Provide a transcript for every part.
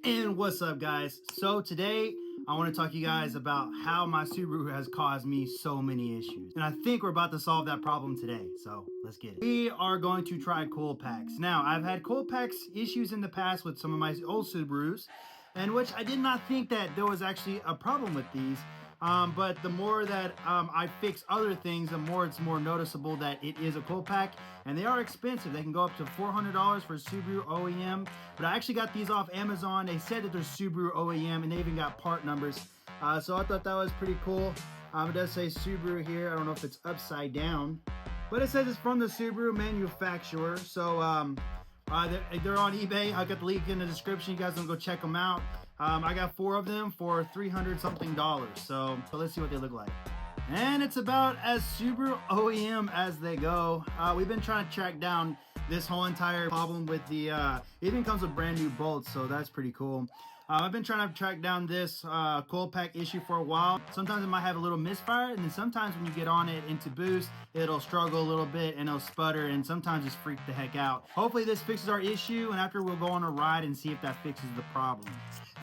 And what's up, guys? So today I want to talk to you guys about how my Subaru has caused me so many issues, and I think we're about to solve that problem today. So let's get it. We are going to try coil packs. Now, I've had coil packs issues in the past with some of my old Subarus, and which I did not think that there was actually a problem with these. But the more that I fix other things, the more it's more noticeable that it is a coil pack, and they are expensive. They can go up to $400 for Subaru OEM, but I actually got these off Amazon. They said that they're Subaru OEM, and they even got part numbers. So I thought that was pretty cool. It does say Subaru here. I don't know if it's upside down, but it says it's from the Subaru manufacturer. So they're on eBay. I got the link in the description. You guys want to go check them out. I got 4 of them for $300 something. So let's see what they look like. And it's about as Subaru OEM as they go. We've been trying to track down this whole entire problem with the, it even comes with brand new bolts, so that's pretty cool. I've been trying to track down this coil pack issue for a while. Sometimes it might have a little misfire, and then sometimes when you get on it into boost, it'll struggle a little bit and it'll sputter, and sometimes just freak the heck out. Hopefully this fixes our issue, and after we'll go on a ride and see if that fixes the problem.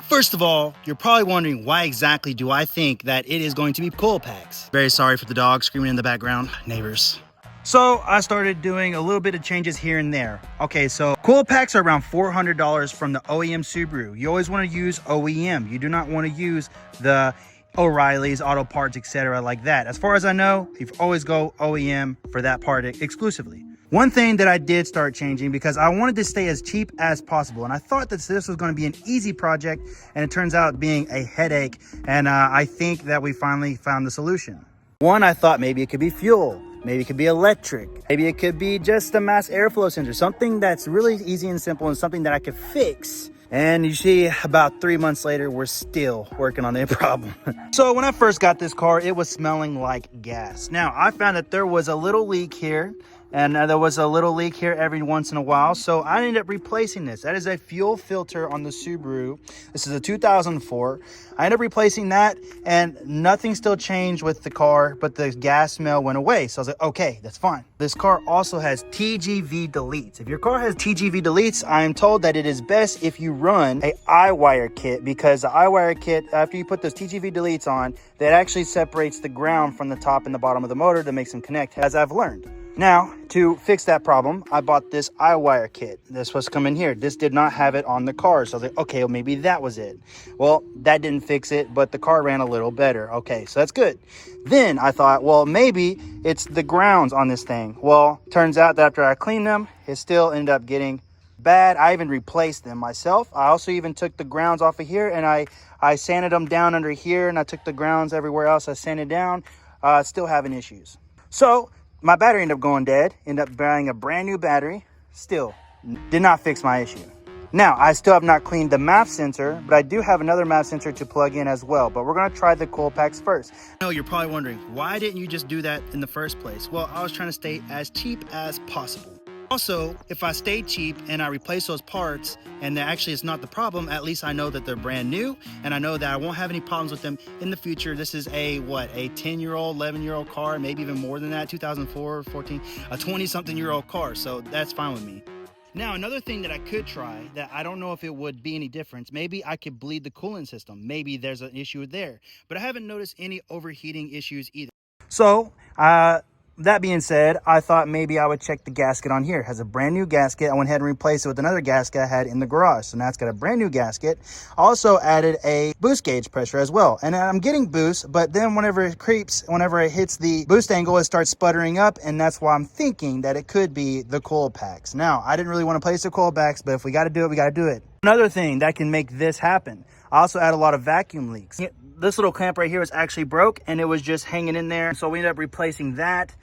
First of all, you're probably wondering why exactly do I think that it is going to be coil packs. Very sorry for the dog screaming in the background, neighbors. So I started doing a little bit of changes here and there. Okay, so coil packs are around $400 from the OEM Subaru. You always want to use OEM. You do not want to use the O'Reilly's, Auto Parts, etc. like that. As far as I know, you always go OEM for that part exclusively. One thing that I did start changing because I wanted to stay as cheap as possible, and I thought that this was going to be an easy project, and it turns out being a headache, and I think that we finally found the solution. One, I thought maybe it could be fuel, maybe it could be electric, maybe it could be just a mass airflow sensor, something that's really easy and simple and something that I could fix. And you see, about 3 months later, we're still working on the problem. So when I first got this car, it was smelling like gas. Now, I found that there was a little leak here, and there was a little leak here every once in a while. So I ended up replacing this. That is a fuel filter on the Subaru. This is a 2004. I ended up replacing that, and nothing still changed with the car, but the gas smell went away. So I was like, okay, that's fine. This car also has TGV deletes. If your car has TGV deletes, I am told that it is best if you run a I-wire kit, because the I-wire kit, after you put those TGV deletes on, that actually separates the ground from the top and the bottom of the motor to make them connect, as I've learned. Now, to fix that problem, I bought this I-wire kit. This was coming here. This did not have it on the car. So I was like, okay, well, maybe that was it. Well, that didn't fix it, but the car ran a little better. Okay, so that's good. Then I thought, well, maybe it's the grounds on this thing. Well, turns out that after I cleaned them, it still ended up getting bad. I even replaced them myself. I also even took the grounds off of here, and I sanded them down under here, and I took the grounds everywhere else. I sanded down, still having issues. So my battery ended up going dead, ended up buying a brand new battery, still did not fix my issue. Now, I still have not cleaned the MAP sensor, but I do have another MAP sensor to plug in as well, but we're gonna try the coil packs first. I know you're probably wondering, why didn't you just do that in the first place? Well, I was trying to stay as cheap as possible. Also, if I stay cheap and I replace those parts and that actually it's not the problem, at least I know that they're brand new, and I know that I won't have any problems with them in the future. This is a 10-year-old, 11-year-old car, maybe even more than that, 2004, 14, a 20-something-year-old car, so that's fine with me. Now, another thing that I could try that I don't know if it would be any difference, maybe I could bleed the coolant system. Maybe there's an issue there, but I haven't noticed any overheating issues either. So, that being said, I thought maybe I would check the gasket on here. It has a brand new gasket. I went ahead and replaced it with another gasket I had in the garage. So now it's got a brand new gasket. Also added a boost gauge pressure as well. And I'm getting boost, but then whenever it creeps, whenever it hits the boost angle, it starts sputtering up. And that's why I'm thinking that it could be the coil packs. Now, I didn't really want to place the coil packs, but if we got to do it, we got to do it. Another thing that can make this happen, I also add a lot of vacuum leaks. This little clamp right here was actually broke, and it was just hanging in there. So we ended up replacing that.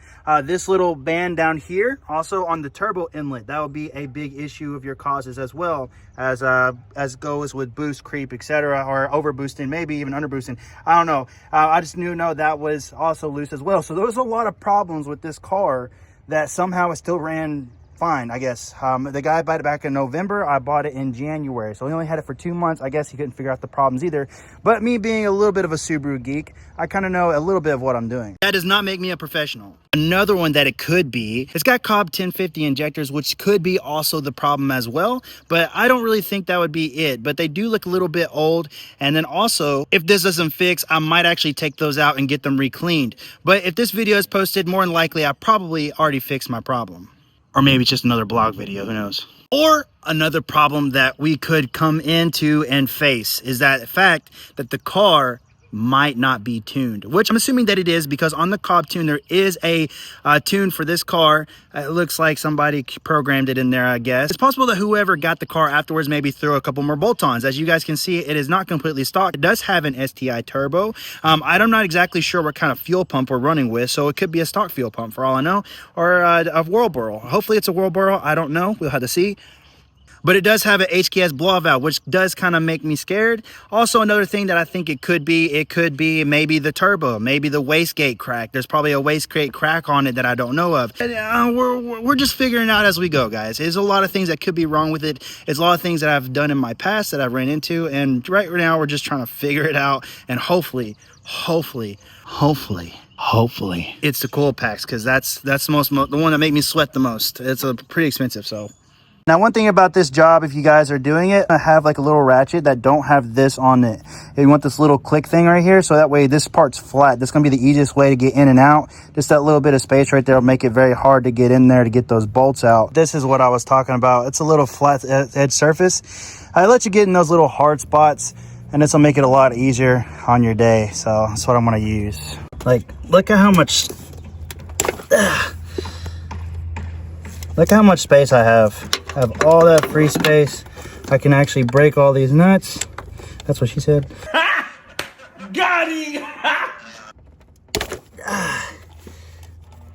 This little band down here, also on the turbo inlet, that will be a big issue of your causes as well as goes with boost creep, etc., or over boosting, maybe even under boosting. I don't know. I just know that was also loose as well. So there was a lot of problems with this car that somehow it still ran fine, I guess. The guy bought it back in November. I bought it in January, so he only had it for 2 months. I guess he couldn't figure out the problems either. But me being a little bit of a Subaru geek, I kind of know a little bit of what I'm doing. That does not make me a professional. Another one that it could be, it's got Cobb 1050 injectors, which could be also the problem as well. But I don't really think that would be it. But they do look a little bit old. And then also, if this doesn't fix, I might actually take those out and get them re-cleaned. But if this video is posted, more than likely, I probably already fixed my problem. Or maybe it's just another blog video, who knows? Or another problem that we could come into and face is that fact that the car might not be tuned, which I'm assuming that it is, because on the Cobb tune there is a tune for this car. It looks like somebody programmed it in there, I guess. It's possible that whoever got the car afterwards maybe threw a couple more bolt-ons. As you guys can see, it is not completely stock. It does have an STI turbo. I'm not exactly sure what kind of fuel pump we're running with, so it could be a stock fuel pump for all I know, or a Whirlboro. Hopefully it's a Whirlboro. I don't know. We'll have to see. But it does have an HKS blowout valve, which does kind of make me scared. Also, another thing that I think it could be maybe the turbo, maybe the wastegate crack. There's probably a wastegate crack on it that I don't know of. And, we're just figuring out as we go, guys. There's a lot of things that could be wrong with it. There's a lot of things that I've done in my past that I've ran into. And right now, we're just trying to figure it out. And hopefully, it's the coil packs, because that's the one that make me sweat the most. It's pretty expensive, so. Now, one thing about this job, if you guys are doing it, I have like a little ratchet that don't have this on it. You want this little click thing right here, so that way this part's flat. This is going to be the easiest way to get in and out. Just that little bit of space right there will make it very hard to get in there to get those bolts out. This is what I was talking about. It's a little flat edge surface. I let you get in those little hard spots, and this will make it a lot easier on your day. So that's what I'm going to use. Like, look at how much... Look how much space I have. I have all that free space. I can actually break all these nuts. That's what she said. Got him!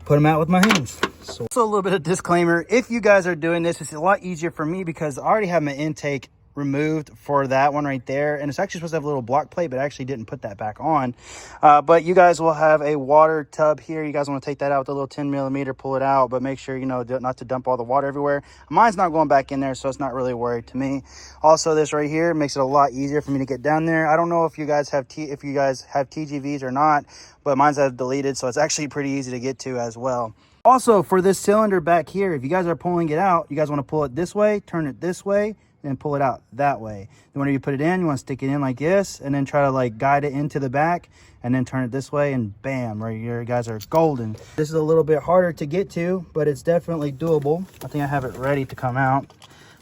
Put them out with my hands. So a little bit of disclaimer. If you guys are doing this, it's a lot easier for me because I already have my intake removed for that one right there, and it's actually supposed to have a little block plate, but I actually didn't put that back on. But you guys will have a water tub here. You guys want to take that out with a little 10mm, pull it out, but make sure, you know, not to dump all the water everywhere. Mine's not going back in there, so it's not really worried to me. Also, this right here makes it a lot easier for me to get down there. I don't know if you guys have TGVs or not, but mine's have deleted, so it's actually pretty easy to get to as well. Also, for this cylinder back here, if you guys are pulling it out, you guys want to pull it this way, turn it this way, and pull it out that way. Then whenever you put it in, you want to stick it in like this, and then try to like guide it into the back, and then turn it this way, and bam, right here, you guys are golden. This is a little bit harder to get to, but it's definitely doable. I think I have it ready to come out,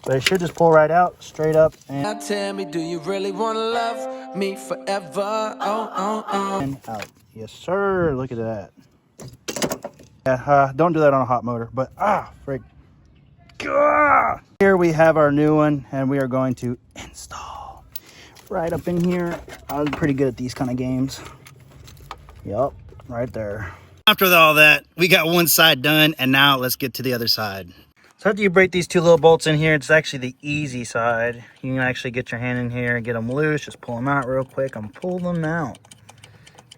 but it should just pull right out, straight up. And now tell me, do you really want to love me forever? And out. Yes, sir. Look at that. Yeah, don't do that on a hot motor, but frick. Here we have our new one, and we are going to install right up in here. I'm pretty good at these kind of games. Yep, right there. After all that, we got one side done, and now let's get to the other side. So after you break these two little bolts in here, it's actually the easy side. You can actually get your hand in here and get them loose. Just pull them out real quick and pull them out.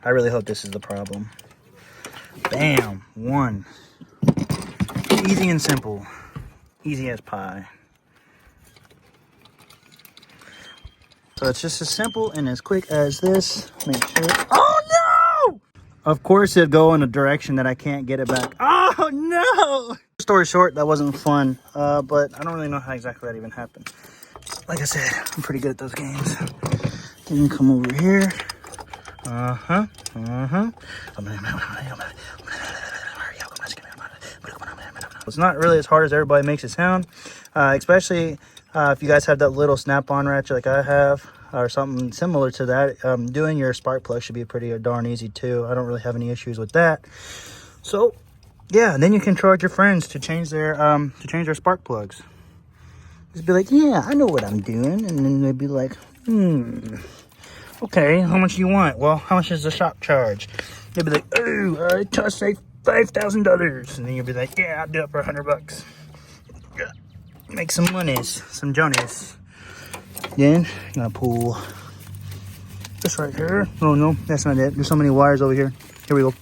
I really hope this is the problem. Bam, one. Easy and simple. Easy as pie. So it's just as simple and as quick as this. Make sure. Oh no! Of course it'd go in a direction that I can't get it back. Oh no! Story short, that wasn't fun. But I don't really know how exactly that even happened. Like I said, I'm pretty good at those games. Then you come over here. It's not really as hard as everybody makes it sound, especially if you guys have that little snap-on ratchet like I have, or something similar to that. Doing your spark plug should be pretty darn easy too. I don't really have any issues with that. So yeah, and then you can charge your friends to change their spark plugs. Just be like, yeah, I know what I'm doing, and then they'd be like, okay, how much do you want? Well, how much is the shop charge? They'd be like, oh, I just say $5,000, and then you'll be like, yeah, I'll do it for $100. Make some monies, some Johnnies. Then you're gonna pull this right here. Oh no, that's not it. There's so many wires over here. Here we go.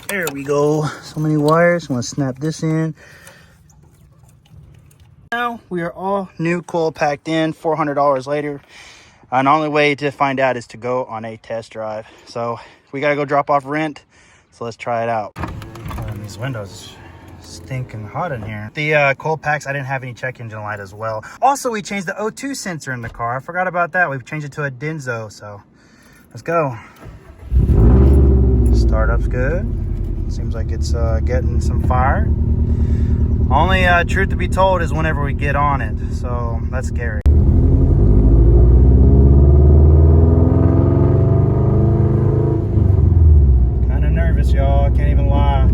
There we go. So many wires. I'm gonna snap this in. Now we are all new coil packed in. $400 later. And the only way to find out is to go on a test drive. So we gotta go drop off rent. So let's try it out. These windows stinking hot in here. The coil packs, I didn't have any check engine light as well. Also, we changed the O2 sensor in the car. I forgot about that. We've changed it to a Denso. So let's go. Startup's good. Seems like it's getting some fire. Only truth to be told is whenever we get on it. So that's scary. Y'all, I can't even lie.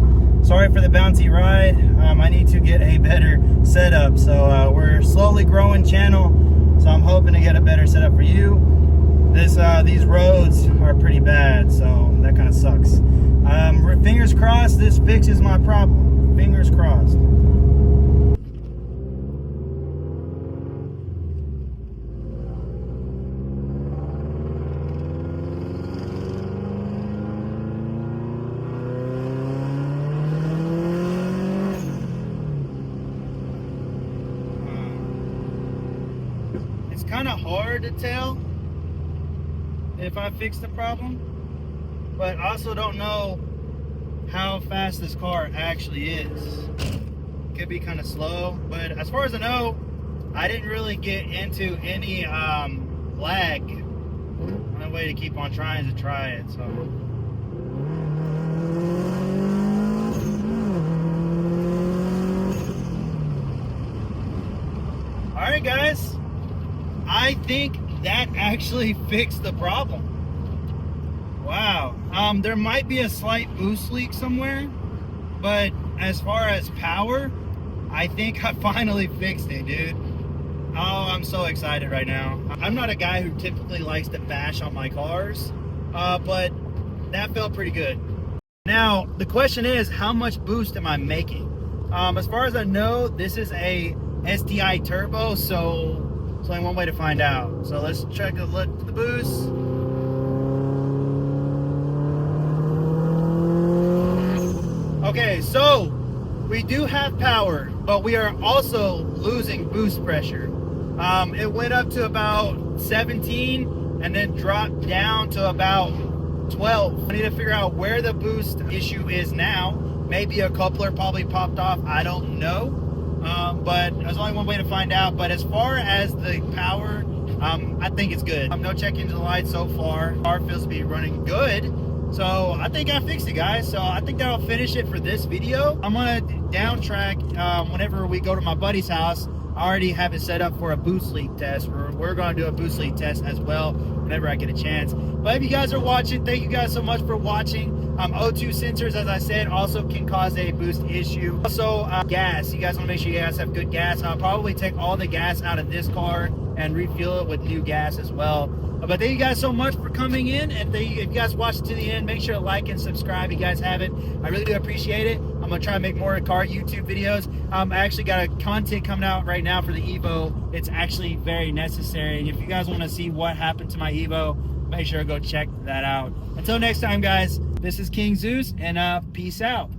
Sorry for the bouncy ride. I need to get a better setup. So we're slowly growing channel, so I'm hoping to get a better setup for you. These roads are pretty bad, so that kind of sucks. Fingers crossed this fixes my problem. Fingers crossed. It's kind of hard to tell if I fixed the problem, but I also don't know how fast this car actually is. Could be kind of slow, but as far as I know, I didn't really get into any lag. Only way to keep on trying to try it. So all right, guys. I think that actually fixed the problem. Wow. There might be a slight boost leak somewhere, but as far as power, I think I finally fixed it, dude. Oh, I'm so excited right now. I'm not a guy who typically likes to bash on my cars, but that felt pretty good. Now, the question is, how much boost am I making? As far as I know, this is a STI turbo, so there's only one way to find out. So let's check a look at the boost. Okay, so we do have power, but we are also losing boost pressure. It went up to about 17 and then dropped down to about 12. I need to figure out where the boost issue is now. Maybe a coupler probably popped off, I don't know. But there's only one way to find out. But as far as the power, I think it's good. No check engine light so far. Car feels to be running good. So I think I fixed it, guys. So I think that'll finish it for this video. I'm gonna down track whenever we go to my buddy's house. I already have it set up for a boost leak test. We're gonna do a boost leak test as well whenever I get a chance. But if you guys are watching, thank you guys so much for watching. O2 sensors, as I said, also can cause a boost issue. Also, gas. You guys want to make sure you guys have good gas. I'll probably take all the gas out of this car and refuel it with new gas as well. But thank you guys so much for coming in. And if you guys watched it to the end, make sure to like and subscribe. You guys haven't. I really do appreciate it. I'm going to try to make more car YouTube videos. I actually got a content coming out right now for the Evo. It's actually very necessary. And if you guys want to see what happened to my Evo, make sure to go check that out. Until next time, guys, this is King Zeus, and peace out.